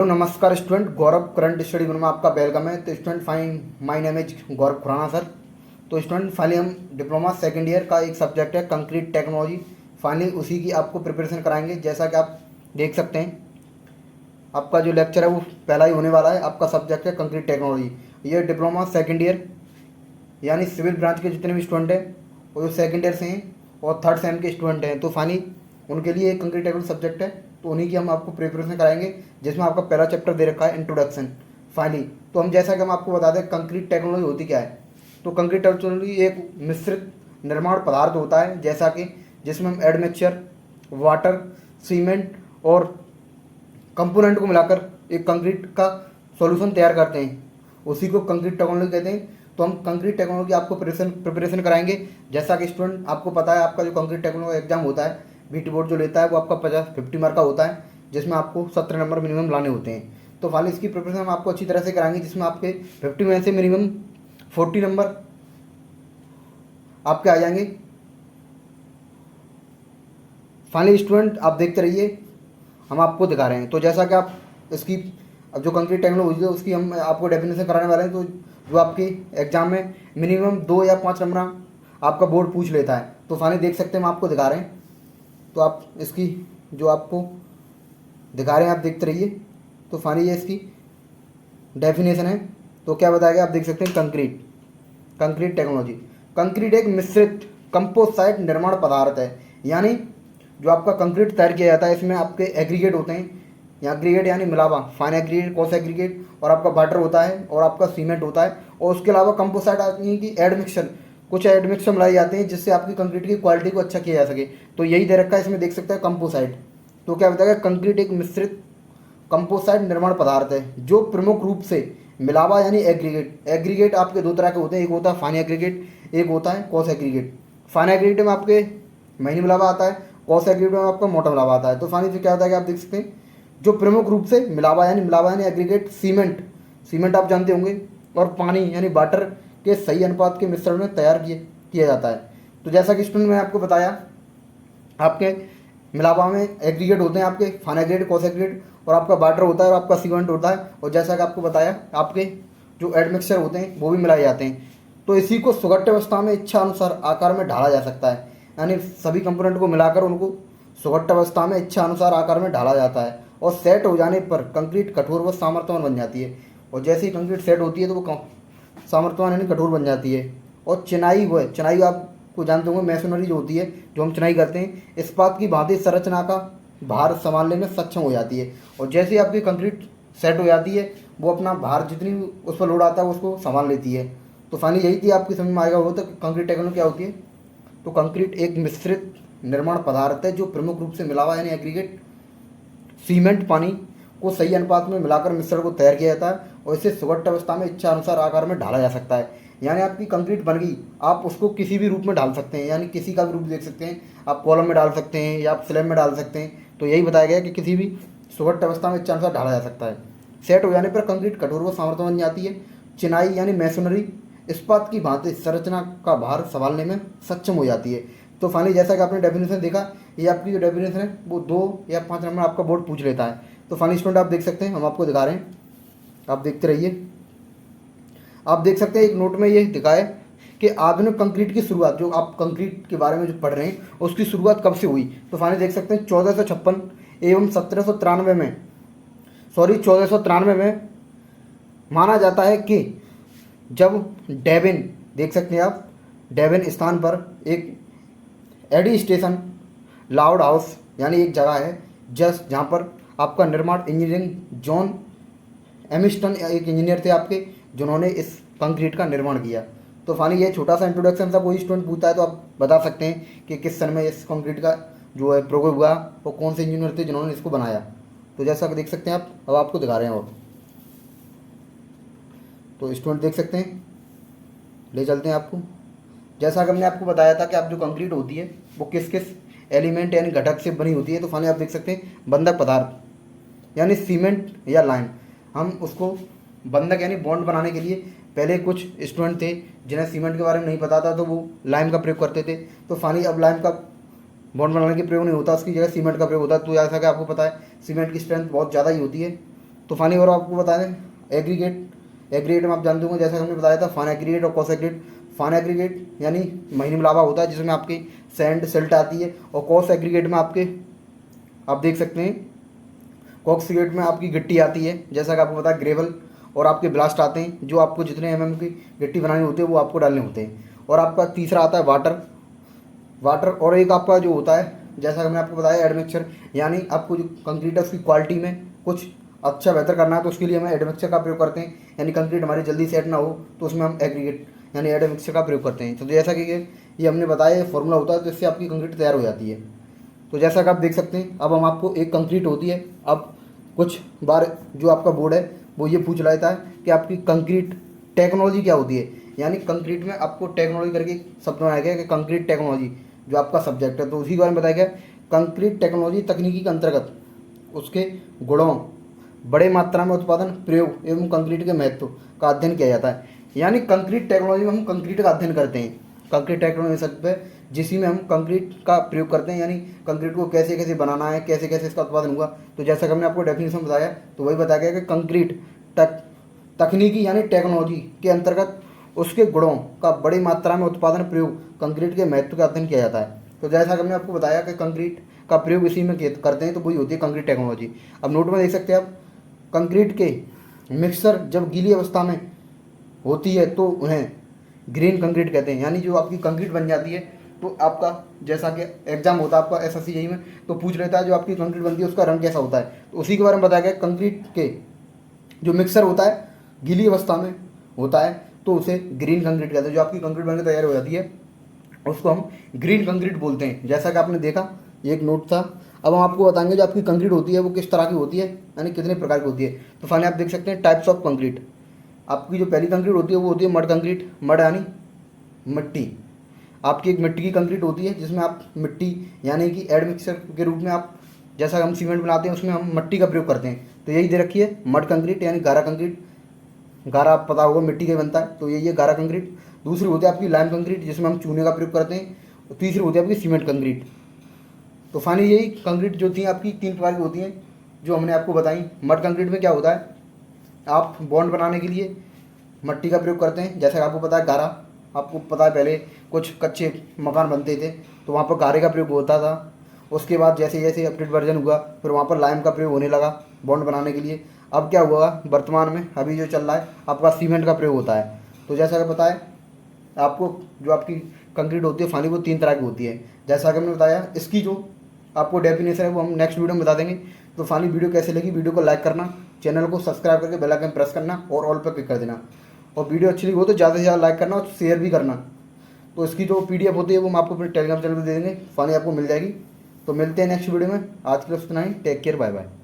Hello नमस्कार student, गौरव current study में आपका वेलकम है। तो student fine, my name is Gaurav Khurana sir. तो स्टूडेंट फाइनली हम डिप्लोमा सेकंड ईयर का एक सब्जेक्ट है कंक्रीट टेक्नोलॉजी, फाइनली उसी की आपको प्रिपरेशन कराएंगे। जैसा कि आप देख सकते हैं, आपका जो लेक्चर है वो पहला ही होने वाला है। आपका सब्जेक्ट है कंक्रीट टेक्नोलॉजी। ये डिप्लोमा सेकेंड ईयर यानी सिविल ब्रांच के जितने भी स्टूडेंट हैं वो जो सेकेंड ईयर से हैं और थर्ड सेम के स्टूडेंट हैं, तो फाइनली उनके लिए एक कंक्रीट टेक्नोलॉजी सब्जेक्ट है। तो उन्हीं की हम आपको प्रिपरेशन कराएंगे, जिसमें आपका पहला चैप्टर दे रखा है इंट्रोडक्शन। फाइनली तो हम जैसा कि हम आपको बता दें कंक्रीट टेक्नोलॉजी होती क्या है। तो कंक्रीट टेक्नोलॉजी एक मिश्रित निर्माण पदार्थ होता है, जैसा कि जिसमें हम एडमिक्सचर, वाटर, सीमेंट और कंपोनेंट को मिलाकर एक कंक्रीट का सॉल्यूशन तैयार करते हैं, उसी को कंक्रीट टेक्नोलॉजी कहते हैं। तो हम कंक्रीट टेक्नोलॉजी आपको प्रिपरेशन कराएंगे। जैसा कि स्टूडेंट आपको पता है, आपका जो कंक्रीट टेक्नोलॉजी एग्जाम होता है बीटी बोर्ड जो लेता है वो आपका 50 मार्क का होता है, जिसमें आपको 17 नंबर मिनिमम लाने होते हैं। तो फाइनली इसकी प्रिपरेशन हम आपको अच्छी तरह से कराएंगे, जिसमें आपके 50 में से मिनिमम 40 नंबर आपके आ जाएंगे। फाइनली स्टूडेंट आप देखते रहिए, हम आपको दिखा रहे हैं। तो जैसा कि आप इसकी जो कंक्रीट टेक्नोलॉजी है उसकी हम आपको डेफिनेशन कराने वाले हैं। तो जो आपकी एग्जाम में मिनिमम 2 या 5 नंबर आपका बोर्ड पूछ लेता है। तो फाइनली देख सकते हैं, हम आपको दिखा रहे हैं। तो आप इसकी जो आपको दिखा रहे हैं आप देखते रहिए। तो फाइनली ये इसकी डेफिनेशन है। तो क्या बताया गया आप देख सकते हैं, कंक्रीट टेक्नोलॉजी। कंक्रीट एक मिश्रित कंपोसाइट निर्माण पदार्थ है, यानी जो आपका कंक्रीट तैयार किया जाता है इसमें आपके एग्रीगेट होते हैं, या एग्रीगेट यानी मिलावा, फाइन एग्रीगेट, कॉस एग्रीगेट, और आपका वाटर होता है और आपका सीमेंट होता है। और उसके अलावा कंपोसाइट यानी कि एडमिक्सचर, कुछ एडमिक्सचर मिलाए जाते हैं जिससे आपकी कंक्रीट की क्वालिटी को अच्छा किया जा सके। तो यही दे रखा है इसमें, देख सकते हैं कंपोसाइट। तो क्या बताएगा, कंक्रीट एक मिश्रित कंपोसाइट निर्माण पदार्थ है जो प्रमुख रूप से मिलावा यानी एग्रीगेट आपके दो तरह के होते हैं, एक होता है फाइन एग्रीगेट, एक होता है कॉस एग्रीगेट। फाइन एग्रीगेट में आपके महीनी मिलावा आता है, कॉस एग्रीगेट में आपका मोटा मिलावा आता है। तो फाइनली क्या होता है कि आप देख सकते हैं, जो प्रमुख रूप से मिलावा यानी एग्रीगेट सीमेंट आप जानते होंगे, और पानी यानी वाटर के सही अनुपात के मिश्रण में तैयार किया जाता है। तो जैसा कि स्टूडेंट मैंने आपको बताया, आपके मिलावा में एग्रीगेट होते हैं, आपके फाइन एग्रीगेट, कॉस एग्रीगेट, और आपका वाटर होता है और आपका सीमेंट होता है। और जैसा कि आपको बताया, आपके जो एडमिक्सचर होते हैं वो भी मिलाए जाते हैं। तो इसी को सुगठित अवस्था में इच्छा अनुसार आकार में ढाला जा सकता है, यानी सभी कंपोनेंट को मिलाकर उनको सुगठित अवस्था में इच्छा अनुसार आकार में ढाला जाता है। और सेट हो जाने पर कंक्रीट कठोर व सामर्थ्यवान बन जाती है। और जैसे ही कंक्रीट सेट होती है तो वो सामर्थ्यवान यानी कठोर बन जाती है। और चिनाई आपको जानते होंगे, मैसोनरी जो होती है, जो हम चिनाई करते हैं, इस्पात की भांति संरचना का भार संभालने में सक्षम हो जाती है। और जैसे ही आपकी कंक्रीट सेट हो जाती है, वो अपना भार जितनी उस पर लोड आता है उसको संभाल लेती है। तो फाइनली यही थी, आपकी समझ में आएगा वो। तो कंक्रीट टेक्नोलॉजी क्या होती है। तो कंक्रीट एक मिश्रित निर्माण पदार्थ है जो प्रमुख रूप से मिलावा यानी एग्रीगेट, सीमेंट, पानी को सही अनुपात में मिलाकर मिश्रण को तैयार किया जाता है, और इसे सुगठित अवस्था में इच्छा अनुसार आकार में ढाला जा सकता है। यानी आपकी कंक्रीट बन गई, आप उसको किसी भी रूप में ढाल सकते हैं, यानी किसी का भी रूप देख सकते हैं, आप कॉलम में डाल सकते हैं या आप स्लैब में डाल सकते हैं। तो यही बताया गया कि किसी भी सुगठित अवस्था में इच्छा अनुसार ढाला जा सकता है। सेट हो जाने पर कंक्रीट कठोर व सामर्थ्यवान बन जाती है। चिनाई यानी मैसोनरी इस्पात की भांति संरचना का भार संभालने में सक्षम हो जाती है। तो फाइनली जैसा कि आपने डेफिनेशन देखा, ये आपकी जो डेफिनेशन है वो 2 या 5 नंबर आपका बोर्ड पूछ लेता है। तो फाइनली स्टूडेंट आप देख सकते हैं, हम आपको दिखा रहे हैं, आप देखते रहिए। आप देख सकते हैं एक नोट में ये दिखाए कि आधुनिक कंक्रीट की शुरुआत, जो आप कंक्रीट के बारे में जो पढ़ रहे हैं उसकी शुरुआत कब से हुई। तो फाइनली देख सकते हैं 1456 एवं 1793 में, 1493 में माना जाता है कि जब डेविन, देख सकते हैं आप, डेविन स्थान पर एक एडी स्टेशन लाउड हाउस यानी एक जगह है जस्ट जहाँ पर आपका निर्माण इंजीनियरिंग जॉन एमिस्टन एक इंजीनियर थे आपके, जिन्होंने इस कंक्रीट का निर्माण किया। तो फाइनली ये छोटा सा इंट्रोडक्शन था, कोई स्टूडेंट पूछता है तो आप बता सकते हैं कि किस सन में इस कंक्रीट का जो है प्रयोग हुआ और कौन से इंजीनियर थे जिन्होंने इसको बनाया। तो जैसा कि देख सकते हैं आप, अब आपको दिखा रहे हैं। और तो स्टूडेंट देख सकते हैं, ले चलते हैं आपको। जैसा कि हमने आपको बताया था कि आप जो कंक्रीट होती है वो किस किस एलिमेंट यानी घटक से बनी होती है। तो फाइनली आप देख सकते हैं, बंधक पदार्थ यानी सीमेंट या लाइम, हम उसको बंधक यानी बॉन्ड बनाने के लिए, पहले कुछ स्टूडेंट थे जिन्हें सीमेंट के बारे में नहीं पता था तो वो लाइम का प्रयोग करते थे। तो फाइनली अब लाइम का बॉन्ड बनाने के प्रयोग नहीं होता, उसकी जगह सीमेंट का प्रयोग होता है। तो जैसा कि आपको पता है सीमेंट की स्ट्रेंथ बहुत ज़्यादा ही होती है। तो फाइनली और आपको बता दें एग्रीगेट में आप जानते होंगे, जैसा हमने बताया था फाइन एग्रीगेट और कॉस एग्रीगेट। फाइन एग्रीगेट यानी महीने में लावा होता है जिसमें आपकी सैंड सिल्ट आती है, और कॉस एग्रीगेट में आपके आप देख सकते हैं कॉक्स एग्रीगेट में आपकी गिट्टी आती है, जैसा कि आपको पता है ग्रेवल और आपके ब्लास्ट आते हैं, जो आपको जितने mm की गिट्टी बनानी होती है वो आपको डालने होते हैं। और आपका तीसरा आता है वाटर और एक आपका जो होता है, जैसा कि मैंने आपको बताया एडमिक्सचर, यानी आपको जो कंक्रीट है उसकी क्वालिटी में कुछ अच्छा बेहतर करना है तो उसके लिए हम एडमिक्सचर का प्रयोग करते हैं, यानी कंक्रीट हमारी जल्दी सेट ना हो तो उसमें हम एग्रीगेट यानी एडमिक्सचर का प्रयोग करते हैं। तो जैसा कि ये हमने बताया ये फॉर्मूला होता है, तो इससे आपकी कंक्रीट तैयार हो जाती है। तो जैसा कि आप देख सकते हैं अब हम आपको एक कंक्रीट होती है, अब कुछ बार जो आपका बोर्ड है वो ये पूछ लेता है कि आपकी कंक्रीट टेक्नोलॉजी क्या होती है, यानी कंक्रीट में आपको टेक्नोलॉजी करके शब्द बनाया गया कि कंक्रीट टेक्नोलॉजी जो आपका सब्जेक्ट है, तो उसी के बारे में बताया गया। कंक्रीट टेक्नोलॉजी तकनीकी के अंतर्गत उसके गुणों, बड़े मात्रा में उत्पादन, प्रयोग एवं कंक्रीट के महत्व का अध्ययन किया जाता है। यानी कंक्रीट टेक्नोलॉजी में हम कंक्रीट का अध्ययन करते हैं। कंक्रीट टेक्नोलॉजी शब्द है जिसी में हम कंक्रीट का प्रयोग करते हैं, यानी कंक्रीट को कैसे कैसे बनाना है, कैसे कैसे इसका उत्पादन हुआ। तो जैसा कि हमने आपको डेफिनेशन बताया तो वही बताया गया कि कंक्रीट तकनीकी यानी टेक्नोलॉजी के अंतर्गत उसके गुणों का बड़ी मात्रा में उत्पादन, प्रयोग कंक्रीट के महत्व का अध्ययन किया जाता है। तो जैसा कि हमने आपको बताया कि कंक्रीट का प्रयोग इसी में करते हैं, तो वही होती है कंक्रीट टेक्नोलॉजी। अब नोट में देख सकते हैं आप, कंक्रीट के मिक्सर जब गीली अवस्था में होती है तो उन्हें ग्रीन कंक्रीट कहते हैं, यानी जो आपकी कंक्रीट बन जाती है तो आपका जैसा कि एग्जाम होता है आपका SSC में तो पूछ लेता है जो आपकी कंक्रीट बनती है उसका रंग कैसा होता है, तो उसी के बारे में बताया गया। कंक्रीट के जो मिक्सर होता है गीली अवस्था में होता है तो उसे ग्रीन कंक्रीट कहते हैं। जो आपकी कंक्रीट बनकर तैयार हो जाती है उसको हम ग्रीन कंक्रीट बोलते हैं। जैसा कि आपने देखा ये एक नोट था। अब हम आपको बताएंगे जो आपकी कंक्रीट होती है वो किस तरह की होती है, यानी कितने प्रकार की होती है। तो फाइनली आप देख सकते हैं टाइप्स ऑफ कंक्रीट। आपकी जो पहली कंक्रीट होती है वो होती है मड कंक्रीट, मड यानी मिट्टी। आपकी एक मिट्टी की कंक्रीट होती है जिसमें आप मिट्टी यानी कि एडमिक्सचर के रूप में आप जैसा हम सीमेंट बनाते हैं उसमें हम मिट्टी का प्रयोग करते हैं, तो यही दे रखी है मड कंक्रीट यानी गारा कंक्रीट। गारा आप पता होगा मिट्टी का बनता है, तो यही है गारा कंक्रीट। दूसरी होती है आपकी लाइम कंक्रीट जिसमें हम चूने का प्रयोग करते हैं। और तीसरी होती है आपकी सीमेंट कंक्रीट। तो फाइनली यही कंक्रीट जो थी आपकी 3 प्रकार की होती हैं जो हमने आपको बताई। मड कंक्रीट में क्या होता है, आप बॉन्ड बनाने के लिए मिट्टी का प्रयोग करते हैं, जैसा आपको पता है गारा, आपको पता है पहले कुछ कच्चे मकान बनते थे तो वहाँ पर गारे का प्रयोग होता था। उसके बाद जैसे जैसे अपडेट वर्जन हुआ फिर वहाँ पर लाइम का प्रयोग होने लगा बॉन्ड बनाने के लिए। अब क्या हुआ वर्तमान में अभी जो चल रहा है आपका सीमेंट का प्रयोग होता है। तो जैसा कि पता है आपको जो आपकी कंक्रीट होती है फाइनली वो 3 तरह की होती है, जैसा कि हमने बताया। इसकी जो आपको डेफिनेशन है वो हम नेक्स्ट वीडियो में बता देंगे। तो फाइनली वीडियो कैसे लगी, वीडियो को लाइक करना, चैनल को सब्सक्राइब करके बेल आइकन प्रेस करना और ऑल पर क्लिक कर देना। और वीडियो अच्छी लगी हो तो ज़्यादा से ज़्यादा लाइक करना और शेयर भी करना। तो इसकी जो PDF होती है वो हम आपको अपने टेलीग्राम चैनल पर दे देंगे, फाइनली आपको मिल जाएगी। तो मिलते हैं नेक्स्ट वीडियो में। आज के लिए इतना ही, टेक केयर, बाय बाय।